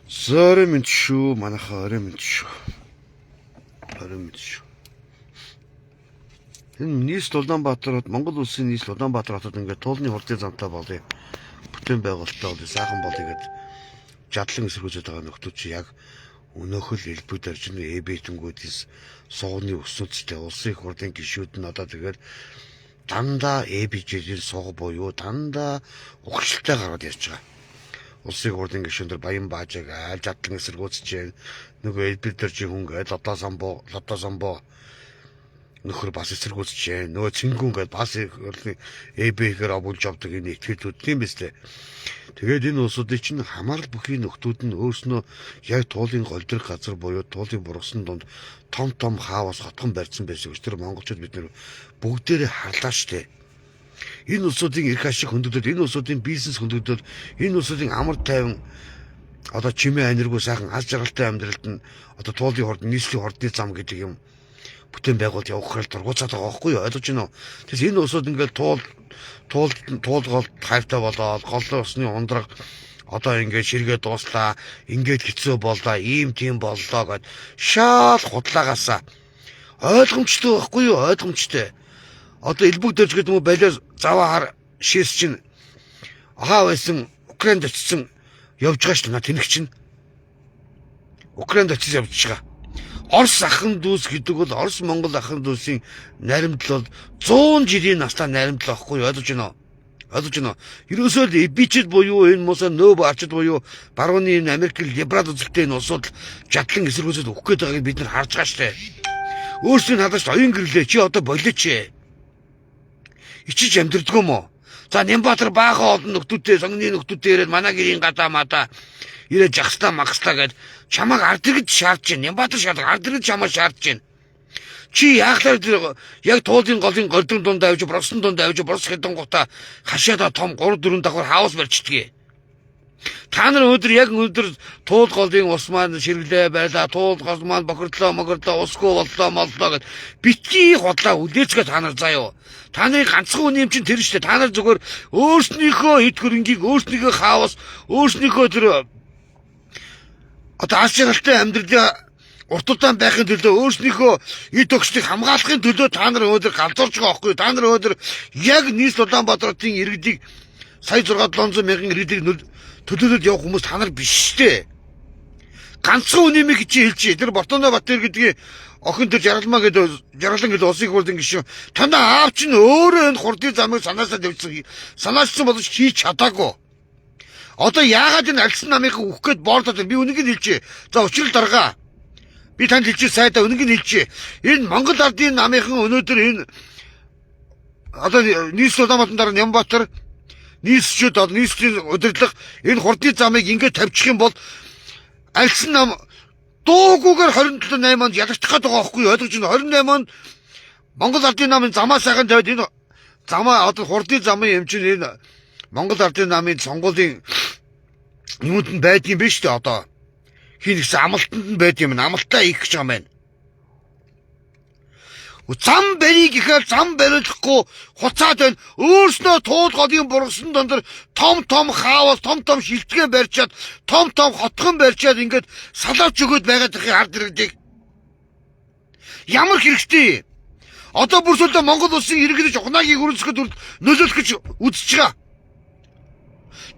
Зөөрэ мэд шүү, манайхаа орой мэд шүү. Орой мэд шүү. Энэ нийслэл Улаанбаатар, Монгол улсын нийслэл Улаанбаатар хотод ингээд туулны хурдын замтай болъё. Бүтээн байгуулалтаа болъё, сайхан болъё гэд жадлан эсэргүүцээд байгаа нөхдүүд чи яг өнөөхөл элбэг даржны ЭБ-тэнгүүдээс суугны өснөцтэй улсын их хурлын гишүүд нь одоо тэгээд дандаа ЭБ-ийн сууг буюу дандаа ухшилтай гараад ярьж байгаа. Улсын их хурлын гишүүнээр Баян Баажиг айл жадлан эсэргүүцэж байна. Нөгөө элбэг даржийн хүн гээд лодоо самбоо нөхөр бас эсэргүүцэж байна. Нөгөө цингүүн гээд бас ЭБ-гээр обулж авдаг энэ ихтгэлүүд тийм биз дээ. Тэгээд энэ улсуудын чинь хамаарал бүхий нөхдүүд нь өөрснөө яг туулын голдрох газар буюу туулын бургасан донд том хаавас хотгон барьсан байсан гэж тэр монголчууд бид нэр бүгдээрээ харлаа штэ. Энэ улсуудын эрх ашиг хөндөөлөд, энэ улсуудын бизнес хөндөөлөд, энэ улсуудын амар тайван одоо чимээ аниргүй сайхан аз жаргалтай амьдралд нь одоо туулын хорд нийслэлийн хордны зам гэдэг юм бүтээн байгуулалт явуулахаар дургуцаад байгаа байхгүй юу? Ойлгож байна уу? Тэгэхээр энэ улсууд ингээд туулгол хайртай болоод голлоо усны ундраг одоо ингээд ширгээ дууслаа, ингээд хэцүү боллоо, ийм тийм боллоо гэд шаал худлаагаасаа ойлгомжтой байхгүй юу? Ойлгомжтой. Одоо элбэг дөрж гэдэг юм уу балиа заваа хар шээс чинь ахаа байсан Украинд очсон явж байгаа шүү дээ. Тэнэг чинь Украинд очиж явж байгаа. Орос ахын дүүс гэдэг бол Орос Монгол ахын дүүсийн наримдал бол 100 жилийн настай наримдал байхгүй юу? Ойлгож байна уу? Ойлгож байна уу? Ерөөсөө л эбичд буюу энэ мосоо нөөб арчд буюу барууны энэ Америк либерал үзэлтэй энэ улсууд жадлан эсэргүүцэд өгөх гээд байгааг бид нар харж байгаа шүү дээ. Өөрсдийн хадагч оюун гэрлээ чи одоо болооч ээ. Ичиж амьдрдгөө мó. За Нямбатар баахан олон нөхдүүдтэй сонгоны нөхдүүдтэй ирээд манай гэрийн гадаа мадаа ирээд жагслаа магслаа гэд чамайг ард иргэд шаардж байна. Нямбатар шаардаг ард иргэд чамайг шаардж байна. Чи яахлаар яг туулын голын голдон дунд авч боросон дунд авч борос хэдэн гута хашаада том 3 4 давхар хаус барьчдгийг. Та нар яг өнөөдөр туул голын ус маань ширглээ байлаа, туул гол маань бохирдлоо, усгүй боллоо гэд битгий хотлаа үлээцгээ та нар заяа. Та нарын ганцхан үн юм чинь тэр штэ. Та нар зүгээр өөрснийхөө эд хөрөнгийг, өөрснийхөө хаавас, өөрснийхөө тэр одоо аз жаргалтай амьдралаа урт удаан байхын төлөө өөрснийхөө эд өгчлийг хамгаалахын төлөө та нар өнөөдөр галзуурж байгаа байхгүй юу? Та нар өнөөдөр яг нийслэл Улаанбаатарын иргэдийг сая 6-700 мянган иргэдийг төлөөлөд явах хүмүүс та нар биш штэ. Ганцхан үнэмийг чи хэлж. Тэр Бортоно Батэр гэдгийг охин тэр жаргалмаа гэдэг жаргалан гэдэг улсын хурлын гишүүн танаа аав чинь өөрөө энэ хурдын замыг санаасаа санаачсан боловч хийж чадаагүй. Одоо яагаад энэ альсан намынхаа үхэх гээд боордоод би үнийг нь хэлжээ. За учрал дарга. Би танд хэлжээ сайдаа үнийг нь хэлжээ. Энэ Монгол ардын намынхан өнөөдөр энэ одоо нийслэл Улаанбаатарын дараа Нямбатар нийслэлчүүд одоо нийслэлийн удирдлага энэ хурдны замыг ингээд тавьчих юм бол альсан нам дуугүйгээр 27-8 онд ядагдах гээд байгаа байхгүй юу? Ойлгож байна. 28 онд Монгол ардын намын замаа сайхан тавиад энэ замаа одоо хурдны замын юм чинь энэ Монгол ардын намын сонгуулийн юмд нь байдгийн биш үү одоо. Хин гэсэн амлалтанд нь байд юм. Амлалтаа их гэж байгаа юм байна. Зам барийг ихээр зам бариулахгүй хуцаад байна. Өөрснөө туул голын бургасан дондор том хаавал том шилтгэн барьчаад том хотгон барьчаад ингээд салаач өгöd байгаад их ард иргэдийг ямар хэрэгтэй. Одоо бүрсэлдэ Монгол улсын иргэдэж ухнаагийг үргэлжлэхэд нөлөөлөх гэж үзэж байгаа.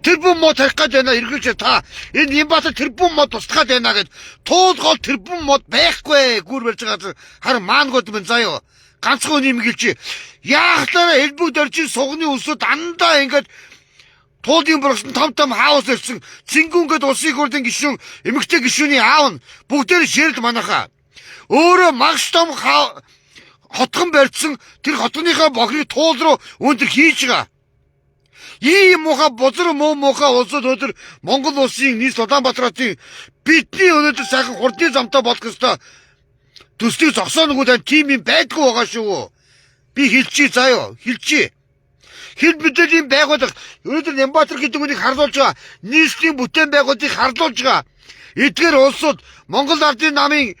Тэрбум мод тарих гээд байна эргэлж та энэ Нямбатар тэрбум мод тусгаад байна гэд туул гол тэрбум мод байхгүй гүр барьж байгаа хар маангууд мэн заяа ганцхан үнийг хэлж яахлаараа элбэг дөржин сугны өсөд дандаа ингээд туулын бургасан том хаус ирсэн цингүүн гэд улсын хурлын гишүүн эмэгтэй гишүүний аав нь бүгдээр ширэл манайхаа өөрөө магш том хотгон барьсан тэр хотгоныхаа бохрыг туул руу өндөр хийж байгаа. Ийм муха бузар муха улсууд өнөөдөр Монгол улсын нийслэл Улаанбаатарын бидний өнөөдөр сайхан хурдны замтай болох ёстой. Төслийг зогсооноггүй тийм юм байдгүй байгаа шүү. Би хэлчихье заяа, хэлчихье. Хэл мэдээлийн байгууллага өнөөдөр Нямбатар гэдэг үнийг харлуулж байгаа. Нийслэлийн бүтээн байгууллагыг харлуулж байгаа. Эдгээр улсууд Монгол ардын намын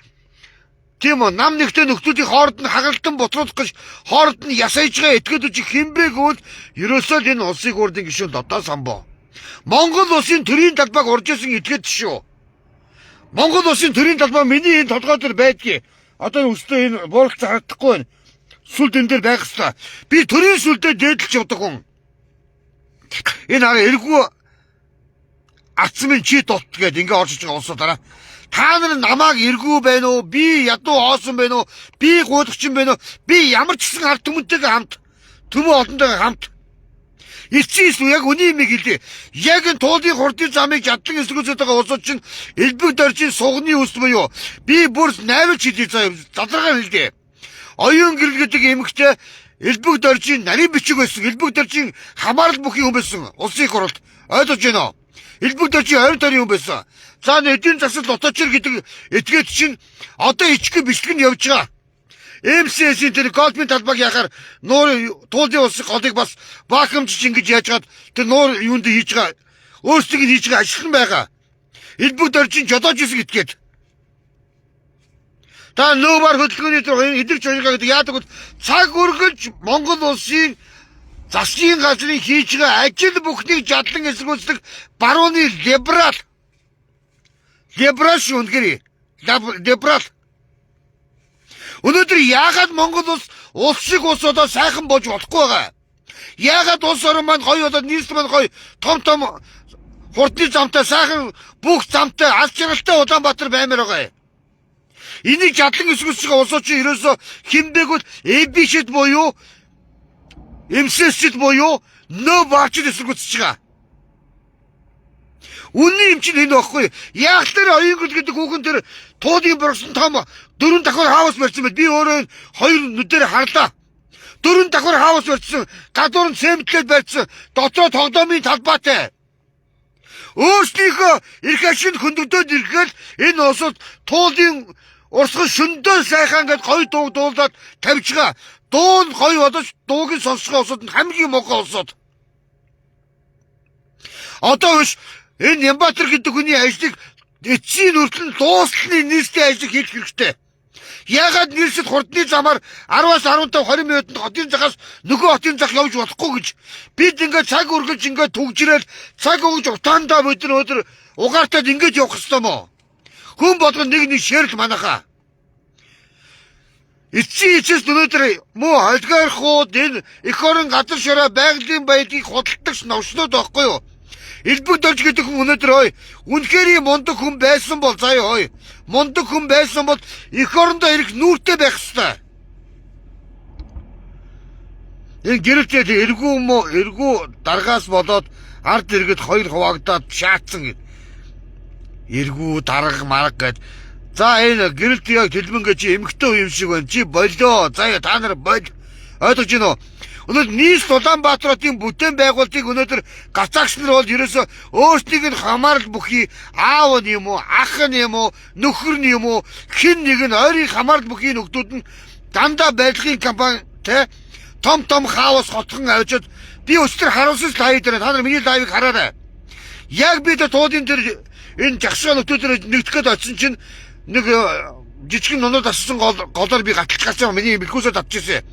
тийм үү нам нэгтэй нөхдүүдийн хооронд нь хагалдан бутруулах гэж хооронд нь ясайж байгаа этгээдүүд хинбэ гэвэл ерөөсөө л энэ улсын хурлын гишүүн Додоо самбоо. Монгол улсын төрийн талбайг урж исэн этгээд шүү. Монгол улсын төрийн талбай миний энэ толгой дээр байдгийг одоо өстөө энэ бууралт харагдахгүй байна. Сүлд энэ дээр байх ёстой. Би төрийн сүлдээ дээдлж явдаг хүн. Энэ арга эргүү атсмын чи дот гэдэг ингээ орж иж байгаа улсуудаараа та нар намайг эргүү байна уу? Би ядуу хоосон байна уу? Би гуйдагчин байна уу? Би ямар ч гэсэн ард түмэнтэйгээ хамт төмөө олонтойгоо хамт эцсийн яг үний юм хэлээ. Яг энэ туулын хурдын замыг жадлан эсгүүцээд байгаа улсууд чинь элбэг доржийн сугны үс буюу би бүр найруулж хэлээ заа задрагаар хэлээ. Оюун гэрэл гэдэг эмэгтэй элбэг доржийн нарийн бичиг байсан. Элбэг доржийн хамаарал бүхий хүн байсан. Улсын их хурлд ойлгож байна уу? Элбэг доржийн 20 тойрны хүн байсан. За эдийн засал дотоочор гэдэг этгээд чинь одоо ичгэ бичлэг нь явж байгаа. МСС-ийн тэр голдмын талбайг яхаар нуур туулын улсын голыг бас вакуумчж ингэж яаж гад тэр нуур юунд хийж байгаа өөрсдийг нь хийж байгаа ажил нь байгаа. Элбэг доржийн жодоож исэн гэтгээд. Та нөөмөр хөдөлгөөний тэр эдгэрч байгаа гэдэг яадаг бол цаг үргэлж Монгол улсын засгийн газрын хийж байгаа ажил бүхнийг жадлан эсэргүүцдэг барууны либерал шүнгээр либерал. Өнөөдөр яагаад Монгол улс шиг улс одоо сайхан болж болохгүй байгаа? Яагаад улс орон маань гоё одоо нийслэл маань гоё том хурдны замтай сайхан бүх замтай аль жаргалтай Улаанбаатар баймаар байгаа. Энийг жадлан эсгүүцэж байгаа улсууд чинь ерөөсө хинбэгүүд эбишэд буюу МСС-д буюу нөө баачд эсгүүцэж байгаа. Үнэн юм чинь энэ багхгүй. Яг тэр оюун гэдэг хүүхэн тэр туудын бургасан том 4 давхар хаус барьсан байт. Би өөрөө хоёр нүдээр харлаа. 4 давхар хаус барьсан. Гадуур нь цемэнтлээд барьсан. Дотроо тоглоомын талбайтай. Өөрсдийнхөө эрх ашиг хөндөгдөөд ирэхэд энэ улсууд туулын урсгал шөндөө сайхан гэж гоё дуу дуулаад тавьж байгаа. Дуу нь гоё бодож дууг нь сонсгоо улсууд нь хамгийн муухай улсууд. Одоо биш энэ Нямбатар гэдэг хүний ажлыг эцсийн хүртэл дуусны нийслэлийн ажил хийх хэрэгтэй. Ягаад нийслэл хурдны замаар 10-аас 15 20 минутанд хотын захаас нөгөө хотын зах явж болохгүй гэж бид ингээд цаг үргэлж ингээд түгжрэл цаг өгж утаандаа бид өдөр угаартаад ингээд явах ёстой мó. Хүн болгон нэг ширэл манайхаа. Эцсийн өнөөдөр муу хольгойрхууд энэ эх орон газар шороо байгалийн баялагийг худалдагч новчлоод байхгүй юу? Элбэг дорж гэдэг хүн өнөөдөр ой үнэхээр мундаг хүн байсан бол заяа ой мундаг хүн байсан бол эх орондоо ирэх нүүртэй байх ёстой. Энэ гэрэлтэй эргүү даргаас болоод ард иргэд хоёр хуваагдаад шаацсан гэд. Эргүү дарга марга гэд. За энэ гэрэлт яг тэлбэнгээ чи эмхтэй юм шиг байна. Чи болоо. Заяа та нар бол ойлгож байна уу? Өнөөдөр нийслэл Улаанбаатарын бүтээн байгуулалтыг өнөөдөр гацаагч нар бол ерөөсө өөрсдийг нь хамаарал бүхий аав нь юм уу, ах нь юм уу, нөхөр нь юм уу, хэн нэг нь ойрын хамаарал бүхий нөхдүүд нь дандаа байдлын компани те том хаус хотхон авчид би өчтөр харуулсан лайв дээр та нар миний лайвыг хараарай. Яг би тэр туудын тэр энэ жагсаа нөхдүүд нэгдэх гээд очсон чинь нэг жижигэн нунууд ассан голоор би гатлах гацсан миний бэлгүүсээ татчихсан.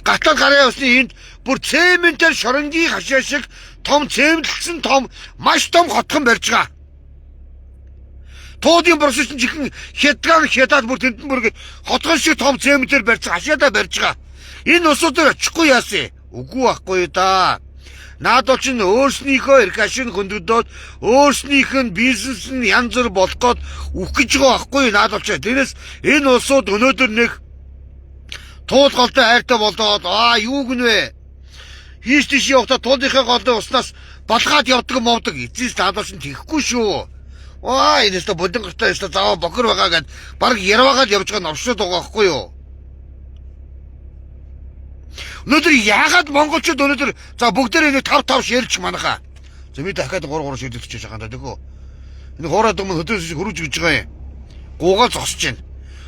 Гатлал гараа явсны энд бүр цементээр шоронгийн хашаа шиг том цемэнтлсэн том маш том хотхон барьж байгаа. Туудын борсч жихэн хятад бүр тентэн бүр хотхон шиг том цементээр барьж хашаадаа барьж байгаа. Энэ усуудаар очихгүй яасан. Үгүй байхгүй да. Наадад чинь өөрснийхөө эрх ашиг хөндөгдөөд өөрснийх нь бизнес нь янз бүр болох гээд үхэх гэж байгаа байхгүй наадад ч. Тэрээс энэ улсууд өнөөдөр нэг туулгалтай хайртай болоод юу гинвэ? Хийш тийш явахдаа туулынхаа голын уснаас балгаад явдаг мовдаг. Эцэс наадад чинь тэхгүй шүү. Энэс та бодон гартаа яста заваа бохор байгаа гэд баг ярваагаад явж байгаа новшоод байгаа байхгүй юу? Өнөөдөр яагаад монголчууд өнөөдөр за бүгдээрээ нэг 5 ширэлж манайхаа. За би дахиад 3 ширэлж чиж байгаа даа. Энэ хоороод өмнө хөдөөс хөрөж гэж байгаа юм. Гуугаа зогсож байна.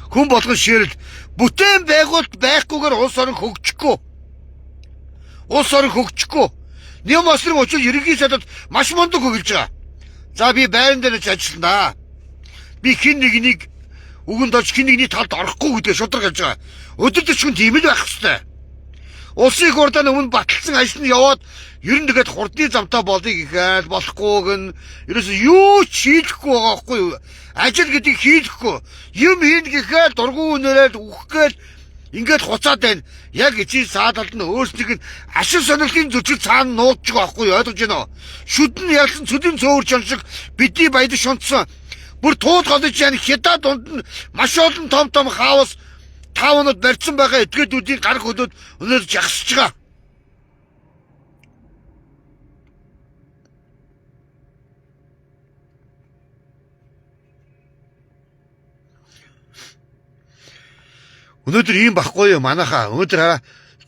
Хүн болгон ширэл бүтээн байгуулалт байхгүйгээр улс орон хөгжихгүй. Улс орон хөгжихгүй. Нэм осрын очил ерөнхий сайдад маш мундаг хөглөж байгаа. За би байран дээр ч ажиллана. Би хин нэгнийг үгэнд олж хин нэгний талд орохгүй гэдэг шудраг хэлж байгаа. Өдөртөч хүн тийм л байх хэвээр. Улсын их хурлын өмнө баталсан ажил нь яваад Ер нь тэгээд хурдны замтаа болыг ихэд болохгүйг нь ерөөсө юу ч хийхгүй байгаа байхгүй юу? Ажил гэдгийг хийхгүй. Юм хийн гэхэд дургуун өнөөрөө үхгээл ингээд хуцаад байна. Яг эцсийн саадалд нь өөрсдийг нь ашиг сонирхлын зүтгэл цаана нууж байгаа байхгүй юу? Ойлгож байна уу? Шүдэн ялсан цөдийн цөөвөр чаншиг бидний баяд шунтсан. Бүр тууд голж яана хятад дунд нь маш олон том хаус таавнууд барьсан байгаа этгээдүүдийн гар хөлөд өнөөдөр жагсаж байгаа. Өнөөдөр ийм байхгүй юу манайхаа. Өнөөдөр хараа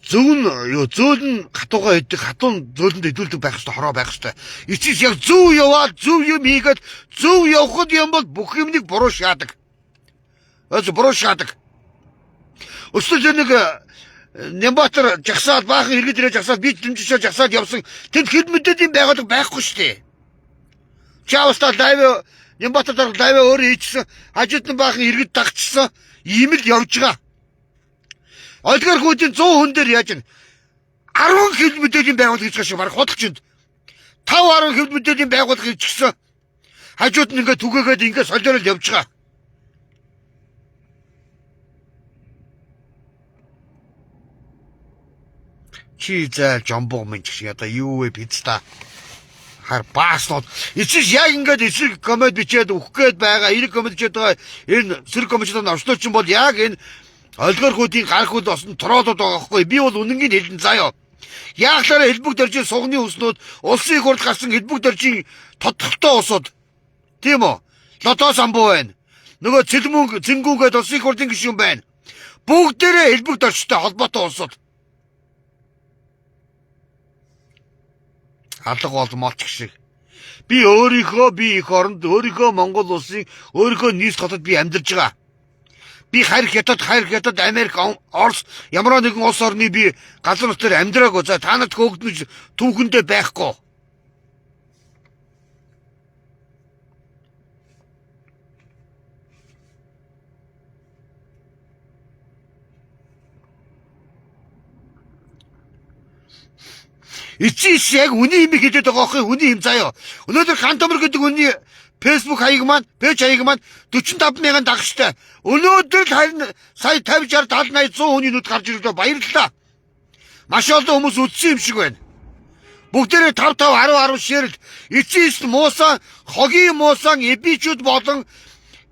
зөөл нь хатуугаа идэг, хатуун зөөлөнд идүүлдэг байх хэрэгтэй, хороо байх хэрэгтэй. Эцэс яг зөв яваад зөв юм хийгээд зөв явхад юм бол бүх юмыг буруу шаадаг. Буруу шаадаг. Өстөл нэг Нямбатар жагсаад баахан иргэд ирээ жагсаад би дэмжиж жагсаад явсан. Тэнд хэд мэдээд юм байгаад байхгүй шүү дээ. Чаавстаа лайв Нямбатар лайв өөрөө хийчихсэн. Хажууд нь баахан иргэд дагчсан. Ийм л явж байгаа. Олдгар хүүдийн 100 хүн дээр яаж ин 10 хэд мэдээллийн байгууллага хийж байгаа шиг баг худалчинд 5-10 хэд мэдээллийн байгууллага хийчихсэн. Хажууд нь ингээд түгээгээд ингээд солиорол явж байгаа. Чи зай жомбог минь ч шиг одоо юу вэ пицта хар бааснууд эцэс яг ингээд эсрэг коммент бичээд өгөх гээд байгаа эрэг коммент бичээд байгаа энэ сэрэг комментод орчлооч юм бол яг энэ олгор хүүдийн гар хөл болсон троолууд байгаа хгүй би бол үнэнгийн хэлэн заяа яахлаараа хэлбэг дөржийн сугны уснууд улсын их хурд гарсан хэлбэг дөржийн тодтолтой усууд тийм үү лото самбуу байна нөгөө цэлмүн зингүүгээд улсын их хурдын гишүүн байна бүгдээрээ хэлбэг дөржтэй холбоотой улсууд алга болмолч шиг би өөрийнхөө би их оронд өөрийнхөө Монгол улсын өөрийнхөө нийс хотод би амьдарч байгаа. Би хайр хятад Америк Орос ямар нэгэн улс орны би газар нутгаар амьдраагүй. За та нарт хөөгдмөж түүхэндээ байхгүй. Эцэс яг үний юм хэлээд байгаа охин үний юм заяа. Өнөөдөр Хантамар гэдэг үний Facebook хаяг маань, пэйж хаяг маань 45 мянган дагагчтай. Өнөөдөр л харин сая 50 60 70 80 100 хүний нүд гарч ирлээ баярлалаа. Маш олон хүмүүс үдсэн юм шиг байна. Бүгдээрээ 5 5 10 10 ширэл эцэс муусан, хогийн муусан эбичүүд болон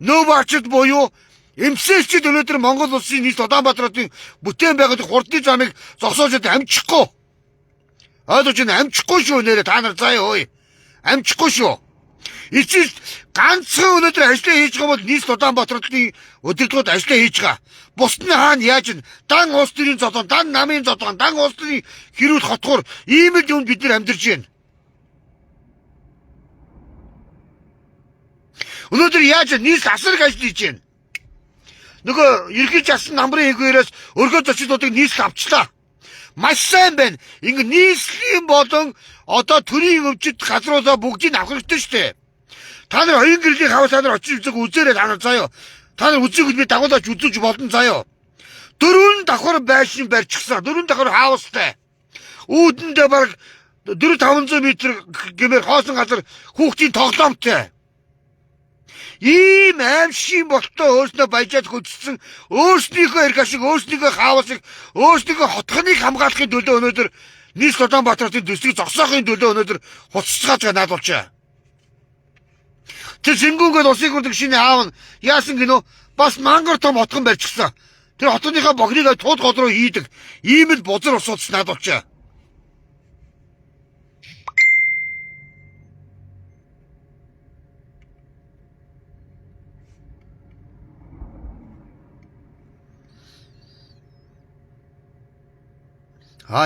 нөөбачд буюу эмсэлчд өнөөдөр Монгол улсын нийт Улаанбаатарын бүтээн байгуулах хурдны замыг зогсоожод амжихгүй. Ойлгож байна амжихгүй шүү нэрэ та нар заяа ой. Амжихгүй шүү. Эцэс ганцхан өнөөдөр ажлаа хийж байгаа бол нийс Улаанбаатарын өдөрлгүүд ажлаа хийж байгаа. Бусдны хаана яаж ин дан улс төрийн зодон, дан намын зодон, дан улс төрийн хэрүүл хотгоор ийм л юм бид нар амьдарч байна. Өнөөдөр яаж нийс асар ажил хийж байна. Нөгөө ерхий жасан намрын хэгээрээс өргөө зочдуудыг нийслэл авчлаа. Маш сайн байна. Ингээ нийслэлийн болон одоо төрийн өвчт газруудаа бүгдийг авах хэрэгтэй шүү дээ. Та нар хоёрын гэрлийн хаваа та нар очиж үзээрэй та нар заяа. Та нар үзээгүй би дагуулж үзүүлж болон заяа. 4 давхар байшин барьчихсан. 4 давхар хаустай. Үүдэндээ баг 400-500 м гэмээр хоосон газар хүүхдийн тоглоомтой. Ийм аимшиг болтой өөрснөө баяжаад хөдөлсөн өөрснийхөө эрх ашиг, өөрснийхөө хаавсыг, өөрснийхөө хотхоныг хамгаалахын төлөө өнөөдөр нийс Улаанбаатарын төслийг зогсоохын төлөө өнөөдөр хуццгааж наадуулчаа. Тэр Сингүүгээд улсын хурлын шинэ аав нь яасан гинөө бас мангар том хотхон барьчихсан. Тэр хотныхаа богныг тууд гол руу хийдэг. Ийм л бузар усуудс наадуулчаа.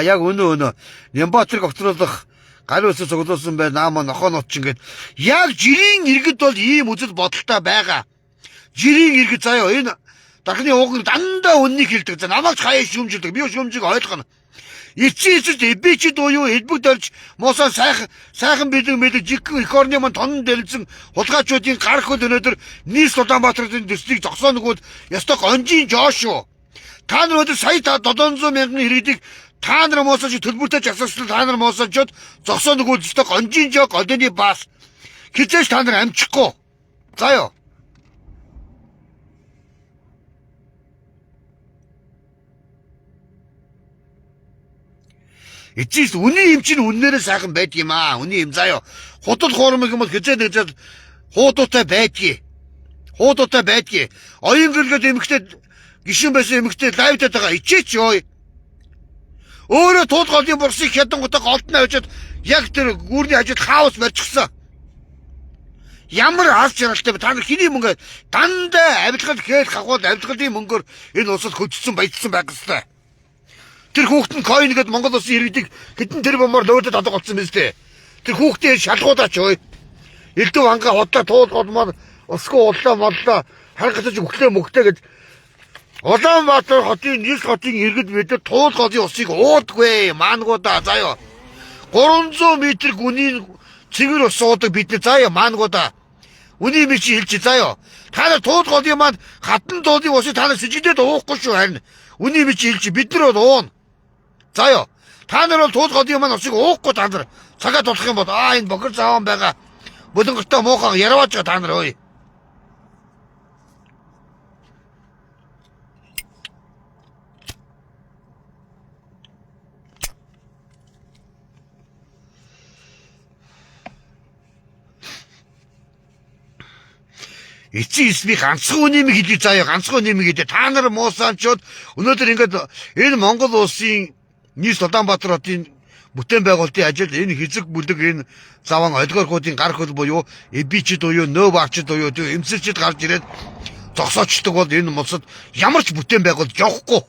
Яг өнөө Нямбатарыг огцруулах гар үсэ цуглуулсан бай наама нохонот ч ингээд яг жирийн иргэд бол ийм үзэл бодолтой байгаа. Жирийн иргэд заяа энэ дархны ууган дандаа үннийг хэлдэг. За намайг хаяа шүмжилдэг. Би шүмжиг ойлгоно. Эцэст эбичд уу элбэг дөрж муусан сайхан бэлэг жигхэн эх орны мань тонн дэлсэн хулгайчуудын гар хөл өнөөдөр нийс Улаанбаатарын төслийг зогсооногод ёстой гонжийн жоо шүү. Та нар өдөр сая 700 мянган иргэдийг Та нар моосож төлбөртэй жагсаалсан та нар моосожод зогсоо нөгөөдөлтөй гонжин жог одооны бас хизээш та нар амжихгүй. За ёо. Эцэс үний юм чинь үннээрээ сайхан байд юм аа. Үний юм заяо. Худал хуурмаг юм бол хизээ нэгжээд хуудуутай байдгийг. Хуудуутай байдгийг. Оюун гэлгээд эмэгтэй гişүн байсан эмэгтэй лайвтаад байгаа. Ичээч ёо. Өөрөө туул голын бурсыг хядангуудаа голдно авчиад яг тэр гүрний хажууд хаус барьчихсан. Ямар аз жаргалтай бэ? Та нар хэний мөнгө дандаа авилгал хээр хавхууд авилгалын мөнгөөр энэ улсад хөдөлсөн баяжсан байх ёстой. Тэр хүүхэд нь койн гээд Монгол улсын иргэдэг хэдэн тэр бомоор лөөдөд алга болсон мэт дээ. Тэр хүүхдээ шалгуудаач ой. Элдв ханга хотлоо туул голмоор усгүй уллаа моллоо харгацаж өглөө мөгтөө гэж Улаанбаатар хотын нийс хотын иргэд бид туул голын усыг уудаггүй маангуудаа заяа 300 м гүний цэвэр ус уудаг бид заяа маангуудаа үний мич хэлж заяа та нар туул голын маань хатан дуудын усыг та нар сэжидэд уухгүй шүү харин үний мич хэлж бид нар бол уун заяа та нар бол туул голын маань усыг уухгүй та нар цагаа тулах юм бол энэ бохир зааван байгаа бүлэнгэртээ муухай яраваач та нар ой. Эцэг эсби ганцхан үнэмиг хэлий заяа ганцхан үнэмиг хэлээ та нар муусаанчууд өнөөдөр ингээд энэ Монгол улсын нийс Улаанбаатар хотын бүтээн байгуулалтын ажил энэ хэзэг бүлэг энэ заван олигархуудын гар хөл буюу эбичд буюу нөө барчд буюу эмсэлчд гарч ирээд зогсоочдөг бол энэ улсад ямар ч бүтээн байгуулалт явахгүй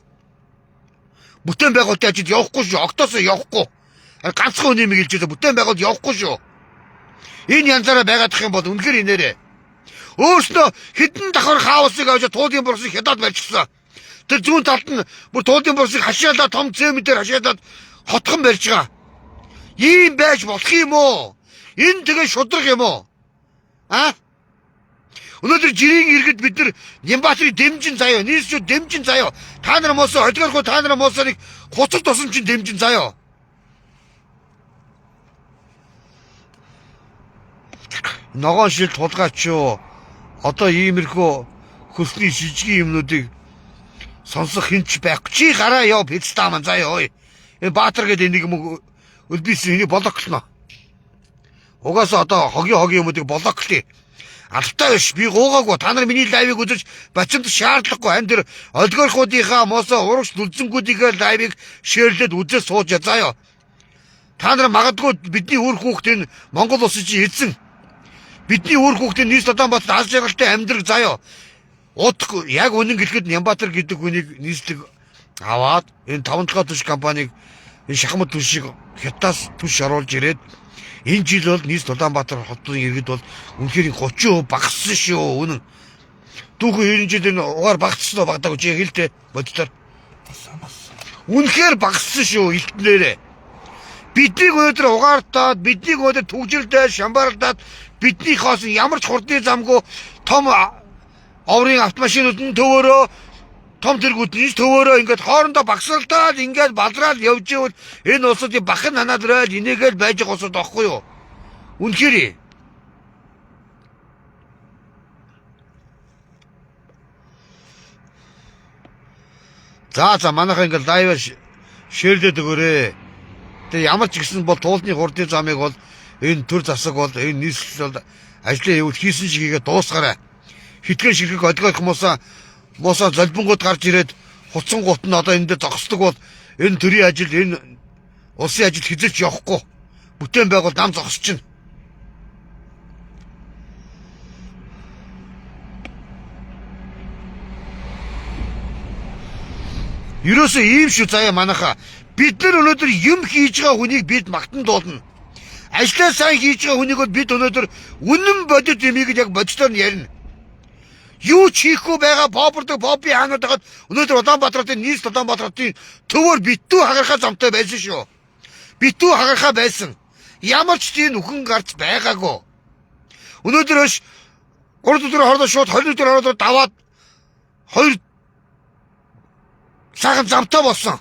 бүтээн байгуулалтын ажил явахгүй шүү октоосоо явахгүй ганцхан үнэмиг хэлж байгаа бүтээн байгуулалт явахгүй шүү энэ янзаараа байгаадах юм бол үнэхээр инээрээ өөрснөө хэдэн давхар хаусыг авч туулын бурсыг хядаад барьчихсан. Тэр зүүн талд нь бүр туулын бурсыг хашаалаа том цементээр хашаалаад хотхон барьж байгаа. Ийм байж болох юм уу? Энэ тэгээ шудраг юм уу? А? Өнөөдөр жирийн иргэд бид нар Нямбаатарын дэмжин заяа, нийслүүд дэмжин заяа. Та нар моосоо олигархуу та нар моосоо нэг хуцар тусамжийн дэмжин заяа. Ногоон шил тулгаач юу? Одоо иймэрхүү хөсний шижгийн юмнуудыг сонсох хинч байхгүй. Чи гараа яв пицтаа маань заяа ой. Энэ Баатар гэдэг нэг юм өлбийсэн энийг блоклно. Угаасаа одоо хогийн юмуудыг блоклъя. Алтай биш би гуугаагүй. Та нар миний лайвыг үзэж бачимд шаардлагагүй. Ань тэр олигархуудынхаа моосоо урагш дүлзэнгүүдийн лайвыг шеэрлээд үзээ сууж заяа. Та нар магадгүй бидний үр хүүхэд энэ Монгол улсын чинь эзэн бидний өөр хүүхдийн нийс Улаанбаатар аз жаргалтай амьдрал заяа. Удахгүй яг үнэн гэлэхэд Нямбаатар гэдэг хүнийг нийслэг аваад энэ 5 дахь түвш компаниг энэ шахмат түвшийг хятадаас түвш оруулж ирээд энэ жил бол нийс Улаанбаатар хотын иргэд бол үнэхээр 30% багассан шүү үнэн. Түүхэн 90 жил энэ угаар багассан уу багтаагүй чи хэлтэй бодтоор. Үнэхээр багассан шүү элтнээрээ. Биднийг өнөөдөр угаартаад биднийг өнөөдөр түгжилдээ шамбаарлаад бидний хоос ямар ч хурдны замгүй том оврын автомашинууд нь төвөөрөө том тэргүүд нь төвөөрөө ингээд хоорондоо багсалтаад ингээд балраал явж ивэл энэ улсуудын бахан ханаад рэл инээгээл байж байгаа улсууд байхгүй юу? Үнэхээр за манайхаа ингээд лайваар шеэрлээд өгөөрэй. Тэгээ ямар ч гэсэн бол туулны хурдны замыг бол энэ төр засаг бол энэ нийслэл бол ажлын явуул хийсэн шигээ дуусгаарай. Хитгэн ширхэг олигарх моосоо золбонгууд гарч ирээд хуцсан гут нь одоо энэ дээр зогсдог бол энэ төрийн ажил энэ улсын ажил хизээч явахгүй. Бүтээн байгуул нам зогсчихно. Ерөөсөө ийм шүү заяа манайхаа. Бид нар өнөөдөр юм хийж байгаа хүнийг бид магтан дуулна. Ажлаа сайн хийж байгаа хүнийг бол бид өнөөдөр үнэн бодит юмыг яг бодитоор нь ярина. Юу ч хийхгүй байгаа попордог попи ханаад байгаад өнөөдөр Улаанбаатарын нийс Улаанбаатарын төвөр битүү хагархаа замтай байсан шүү. Битүү хагархаа байсан. Ямар ч тийм нүхэн гарч байгаагүй. Өнөөдөр өш 3 өдөр хоорондоо шууд 20 өдөр хоорондоо даваад 2 цагаан замтай болсон.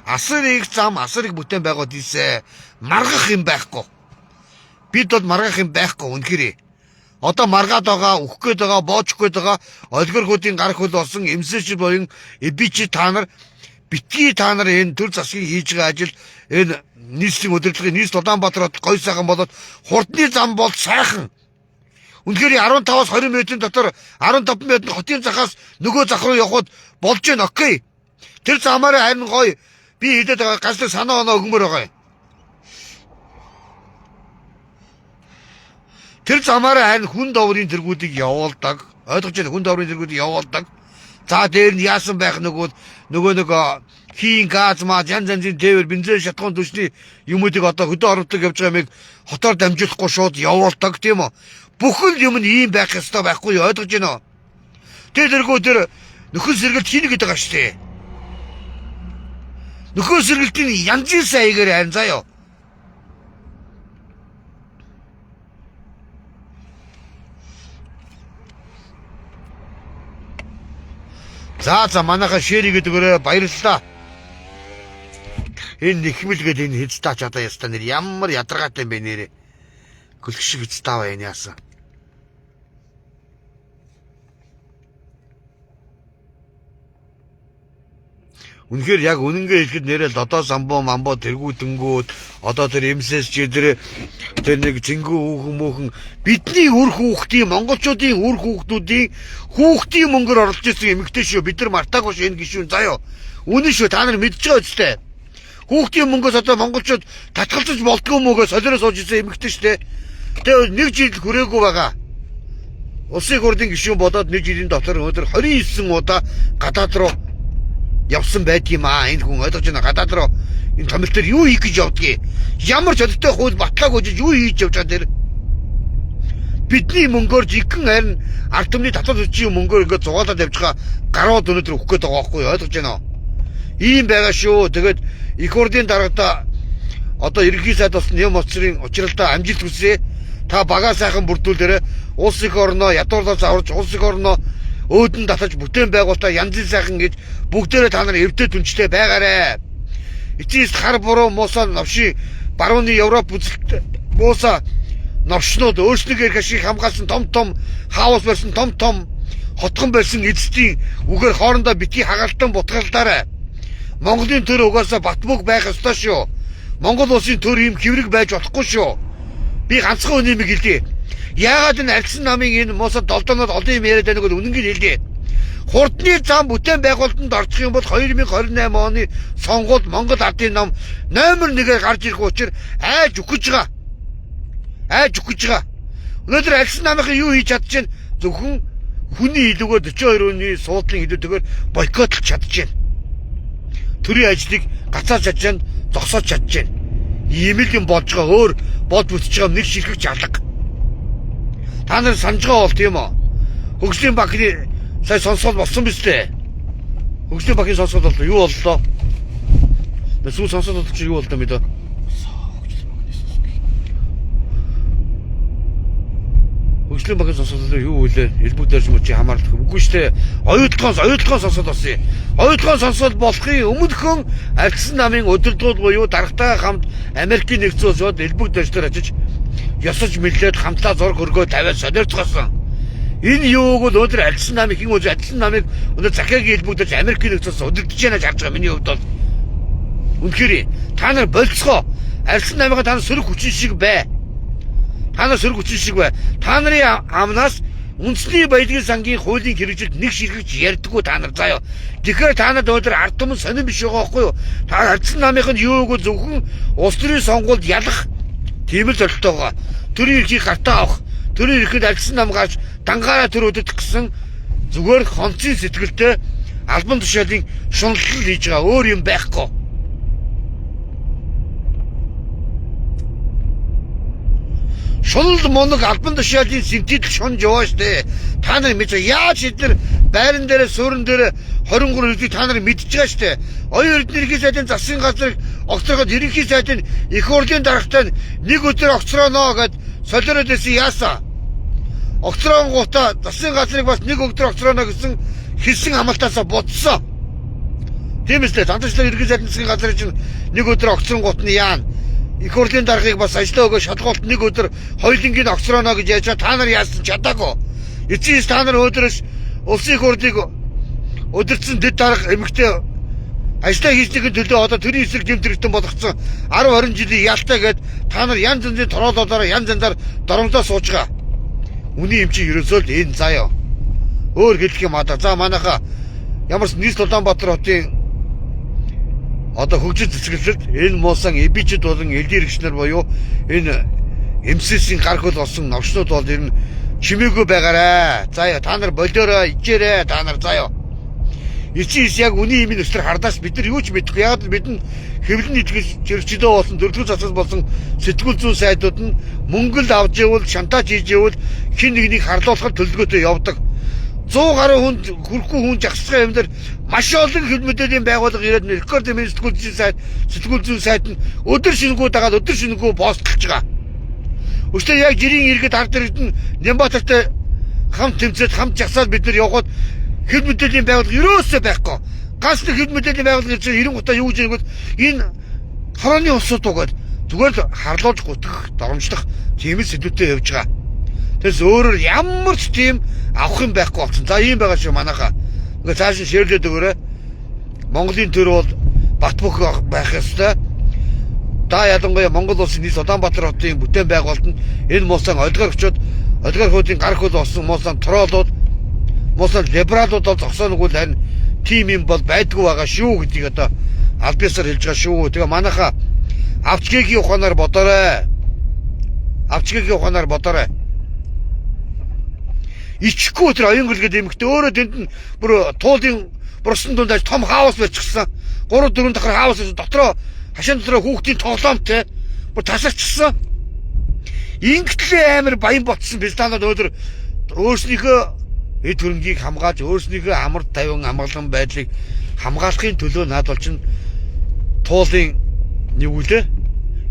асар их зам, асар их бүтээн байгууд ийсэ. Маргах юм байхгүй. Бид бол маргах юм байхгүй үнэхээр. Одоо маргаад байгаа, үхэх гээд байгаа, боочих гээд байгаа, олигорхуудын гар хөл болсон эмсэжил боён эбичи та нар битгий та нар энэ төр засгийг хийж байгаа ажил энэ нийслэлийн удирдлагын нийслэл Улаанбаатар хот гой сайхан болоод хурдны зам бол сайхан. Үнэхээр 15-аас 20 минутын дотор 15 минут хотын захаас нөгөө зах руу явход болж гэн окей. Тэр замаараа харин гоё би хэлээд байгаа ганцлаг санаа оноо өгмөр байгаа юм. Тэр замаараа харин хүн доврын тэргүүдийг явуулдаг. Ойлгож байна, хүн доврын тэргүүдийг явуулдаг. За дээр нь яасан байх нөгөө хийн газ маа янз янзын тээвэр бензин шатхуун түвшний юмуудыг одоо хөдөө оруулдаг явж байгаа юмыг хотоор дамжуулахгүй шууд явуулдаг тийм үү? Бүхэл юм нь ийм байх ёстой байхгүй юу? Ойлгож байна уу? Тэргүү тэр нөхөн сэргэлт хийнэ гэдэг байгаа шүү дээ. Нөхөн сэргэлтийн янзын саягаар харин заяа. За манайха шэри гэдэгээрээ баярлалаа. Энэ нэхмэл гэдэг энэ хэцтаач одоо ястаа нэр ямар ядаргаатай юм бэ нэрээ. Гөлх шиг хэцтаа бай энэ яасан. Үнэхээр яг үнэнгээ хэлэхэд нэрээ лодоо самбоо мамбоо тэргүүтэнгүүд одоо тэр эмсэс тэр нэг зингүү хүүхэн мөөхөн бидний үр хүүхдийн монголчуудын үр хүүхдийн мөнгөөр орлож ирсэн эмэгтэй шүү. Бид нар мартаагүй шүү энэ гишүүн заяа. Үнэн шүү та нар мэдж байгаа үстэй. Хүүхдийн мөнгөөс одоо монголчууд татгалзаж болдгоо мөгөө солиороо сууж ирсэн эмэгтэй шүү дээ. Тэгээ нэг жил хүрээгүй байгаа. Улсын хурлын гишүүн болоод нэг жилийн дотор өнөөдөр 29 удаа гадаад руу явсан байдгийм аа. Энэ хүн ойлгож байна. Гадаад руу энэ томилт дээр юу хийх гэж явдгийг. Ямар ч өдөртэй хууль батлаагүй юу хийж явж байгаа тэр. Бидний мөнгөөр жигэн харин ард түмний татвар төчийн мөнгөөр ингээд зугаалаад явж байгаа гарууд өнөөдөр өгөх гээд байгаа байхгүй ойлгож байна уу? Ийм байгаа шүү. Тэгээд их хурлын даргатай одоо ерөнхий сайд болсон юм оцрын учралдаа амжилт хүсье. Та багаа сайхан бүрдүүлээрэ улс их орноо ядуурлаас аварч улс их орноо өөдөн татаж бүтээн байгуулалтаа янзын сайхан гэж бүгдээрээ та нар эвдээ түнчтэй байгаарэ. Эцэс хар буруу муусан новши барууны Европ үзэлт мууса новшнууд өөрснийгээр ашиг хамгаалсан том хаус барьсан том хотгон барьсан эзэдийн үгээр хоорондоо битгий хагаалтан бутгалдаарай. Монголын төр угаасаа батбүг байх ёстой шүү. Монгол улсын төр ийм хэврэг байж болохгүй шүү. Би ганцхан үнэмийг хэлье. Яагаад энэ альсан намын энэ муусад долдоноод олон юм яриад байгааг нь үнэнгээр хэлье. Хурдны зам бүтээн байгуулалтанд орчих юм бол 2028 оны сонгуульд Монгол Ардын нам номер 1-ээр гарч ирэх учраас айж өгч байгаа. Өнөөдөр альсан намын юу хийж чадчихэв? Зөвхөн хүний илүүгээр 42 оны суудлын илүүтэйгээр бойкотлж чадчихэв. Төрийн ажлыг гацааж чадчихэв, зогсоож чадчихэв. Ийм л юм болж байгаа. Өөр бод бүтэж байгаа нэг ширхэг алга. Та нар санаж байгаа бол тийм үү? Хөгжлийн банкны сая сонсоод болсон биз дээ. Хөгжлийн банкны сонсоод бол юу боллоо? Сүү сонсоод бол чи юу болдоо мэдээ? Хөгжлийн банкны сонсоод юу вэ? Элбүүдээр юм чи хамаарлах үгүй шүү дээ. Оюутлахын сонсоод болсон юм. Оюутлахын сонсоод болохын өмнөхөн альцсан намын удирдгууд буюу даргатай хамт Америкийн нэгдсэн улсууд элбүүдээр очиж ёсож мэлээд хамтаа зураг хөргөө тавиад солиорцгоосон. Энэ юуг бол өнөөдөр альцсан намын хин үз альцсан намыг өнөөдөр захиагийн элбүүдээр Америкийн нэгдсэн улс удирдах гэж харж байгаа миний хувьд бол. Үнэхээр та нар болцгоо альцсан намыг та нар сөрөг хүчин шиг бай. Та нарын амнаас үндэсний баялагын сангийн хуулийн хэрэгжилт нэг ширхэгч ярьдаггүй та нар заяа. Тэгэхээр та нарт өнөөдөр ард түмэн сонирн биш байгаа байхгүй юу? Та альцсан намынх нь юу гэвэл зөвхөн улс төрийн сонгуульд ялах тийм л зорилттой байгаа. Төрийн эрхийг гартаа авах, төрийн эрхэд альцсан намгаач дангаараа төр өдөртөх гэсэн зүгээр хонцын сэтгэлтэй албан тушаалын шуналлал хийж байгаа. Өөр юм байхгүй. Шунал моног албан тушаалын синтетик шунж яваа штэ. Та нар мэдээ яаж эдгээр байран дээр суурин дээр 23 үлдгийг та нар мэдж байгаа штэ. Оюун эрдэнэ ерөнхий сайдын засгийн газрыг огцроход ерөнхий сайдын их хурлын даргатай нэг өдөр огцрооно гэд солиороод ирсэн яасан. Огцронгуудаа засгийн газрыг бас нэг өдөр огцрооно гэсэн хэлсэн амлалтаасаа бодсон. Тийм үстэй дандажлаа иргэн сайдын засгийн газрын чинь нэг өдөр огцрон гутны яана. Их хурлын даргыг бас ажлаа өгөө шалгуулт нэг өдөр хоёулынгийн огцрооно гэж яаж та нар яасан чадаагүй. Эцсийн та нар өдрөөс улсын их хурлыг өдөрцөн дэд дарга эмэгтэй ажлаа хийсний төлөө одоо төрийн эсрэг гэмтрэгтэн болгоцсон 10-20 жилийн ялтаа гээд та нар янз янзын тороолоолоор янз янзаар доромдоо сууж байгаа. Үний юм чи ерөөсөө л энэ заяа. Өөр хэлэх юм одоо. За манайха ямарс нийслэл Улаанбаатар хотын одоо хөгжил цэцгэлэлд энэ муусан эбичд болон элдийн хэрэгчнэр буюу энэ МСС-ийн гар хөл болсон новчнууд бол ер нь чимээгүй байгаарэ. Заяа та нар болоороо ичээрэ та нар заяа. Эцсийс яг үний имийн өстөр хардаас бид нар юу ч мэдэхгүй. Яг л бид нь хэвлэн нийтлэгч чирчдөө болсон дөрөвдүгээр засаг болсон сэтгүүл зүйн сайдууд нь мөнгө л авч явал шантаж хийж явал хин нэгнийг харлуулахад төлөвлөгөөтэй явдаг. 100 гаруй хүнд хүрхгүй хүн жагсахын юм дээр маш олон хил мэдээллийн байгууллага ирээд рекорд сэтгүүл зүйн сайд нь өдөр шингүү дагаад өдөр шингүү постлж байгаа. Өстөө яг жирийн иргэд ард иргэд нь Нямбатартай хамт тэмцээд хамт жагсаад бид нар явхад хил мэдээллийн байгууллага ерөөсөө байхгүй. Ганц нэг хил мэдээллийн байгууллага ирж 90 гутаа юу гэж нэгвэл энэ хорооны улсууд угаад зүгээр л харлуулж гутгах, доромжлох тийм сэдвүүтэй явж байгаа. Тэс өөрөөр ямар ч тийм авах юм байхгүй болсон. За ийм байгаа шүү манайхаа. Ингээ цааш нь ширлээд өгөөрэй. Монголын төр бол бат бөх байх ёстой. Да ялангуяа Монгол улсын нийс Улаанбаатар хотын бүтээн байгуулалт нь энэ муусан олигархчууд, олигархуудын гар хөл болсон муусан троолууд, муусан либералууд бол зогсоогүй л харин тим юм бол байдгүй байгаа шүү гэдгийг одоо аль биесээр хэлж байгаа шүү. Тэгээ манайхаа авчгийн ухаанаар бодоорой. Авчгийн ухаанаар бодоорой. Ичхгүй тэр оюнгөлгээд эмэгтэй өөрөө тэнд нь бүр туулын бурсан дунд том хаус барьчихсан. 3-4 дахар хаус дотроо хашаан дотроо хүүхдийн тоглоомтой бүр тасарчсан. Ингэтлээ амар баян ботсон пистанууд өдөр өөрснийхөө эд хөрөнгийг хамгааж өөрснийхөө амар тавин амгалан байдлыг хамгаалахын төлөө наад бол чин туулын нэг үлээ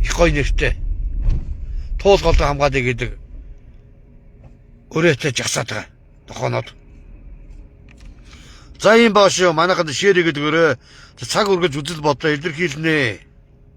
их гоё нэртэй туул голдоо хамгаалъя гэдэг өрөөтэй жагсаад байгаа тохоноод. За юм бааш юу манайхад ширээ гэдэг өрөө цаг үргэж үзэл бодлоо илэрхийлнэ.